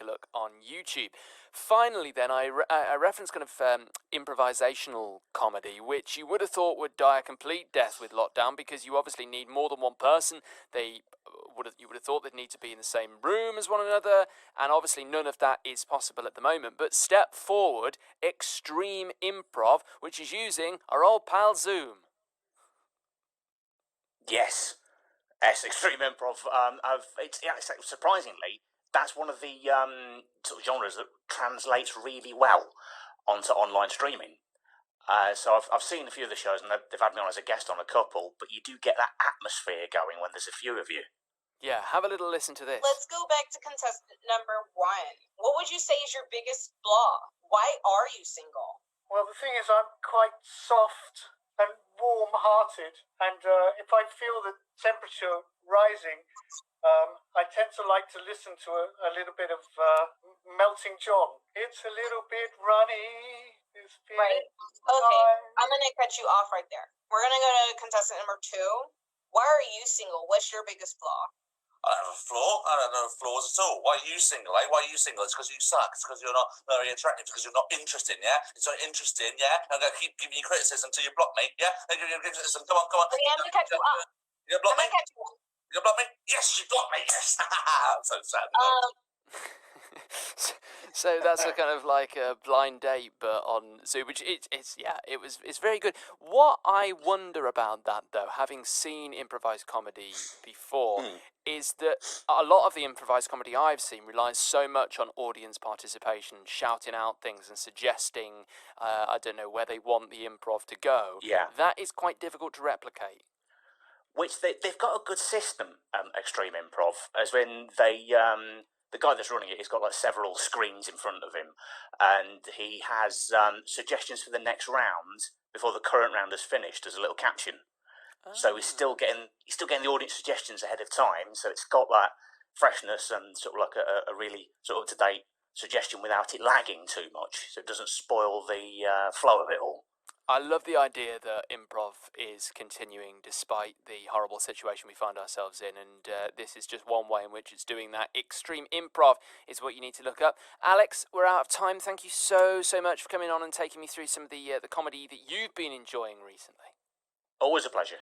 a look on YouTube. Finally, then, I referenced kind of improvisational comedy, which you would have thought would die a complete death with lockdown, because you obviously need more than one person. You would have thought they'd need to be in the same room as one another, and obviously none of that is possible at the moment. But step forward, Extreme Improv, which is using our old pal Zoom. Yes, Extreme Improv. Surprisingly, that's one of the sort of genres that translates really well onto online streaming. So I've seen a few of the shows, and they've had me on as a guest on a couple, but you do get that atmosphere going when there's a few of you. Yeah, have a little listen to this. Let's go back to contestant number 1. What would you say is your biggest flaw? Why are you single? Well, the thing is, I'm quite soft and warm-hearted, and if I feel the temperature rising, I tend to like to listen to a little bit of Melting John. It's a little bit runny. Right. Okay, I'm going to cut you off right there. We're going to go to contestant number 2. Why are you single? What's your biggest flaw? I don't have a flaw. I don't know flaws at all. Why are you single, eh? Why are you single? It's because you suck. It's because you're not very attractive. It's because you're not interesting, yeah? It's not interesting, yeah? I'm going to keep giving you criticism until you block me, yeah? I'm going to give you criticism. Come on, come on. Okay, I'm going to cut you off. You going to block me? Cut you off. You going to block me? Yes, you blocked me, yes! I'm so sad. So that's a kind of like a blind date, but on Zoom, which it's very good. What I wonder about that, though, having seen improvised comedy before, is that a lot of the improvised comedy I've seen relies so much on audience participation, shouting out things and suggesting, I don't know, where they want the improv to go. Yeah. That is quite difficult to replicate. Which they've got a good system, Extreme Improv, as when the guy that's running it, he's got like several screens in front of him, and he has suggestions for the next round before the current round is finished as a little caption. So he's still getting the audience suggestions ahead of time, so it's got that freshness and sort of like a really sort of up-to-date suggestion without it lagging too much, so it doesn't spoil the flow of it all. I love the idea that improv is continuing despite the horrible situation we find ourselves in, and this is just one way in which it's doing that. Extreme Improv is what you need to look up. Alex, we're out of time. Thank you so much for coming on and taking me through some of the comedy that you've been enjoying recently. Always a pleasure.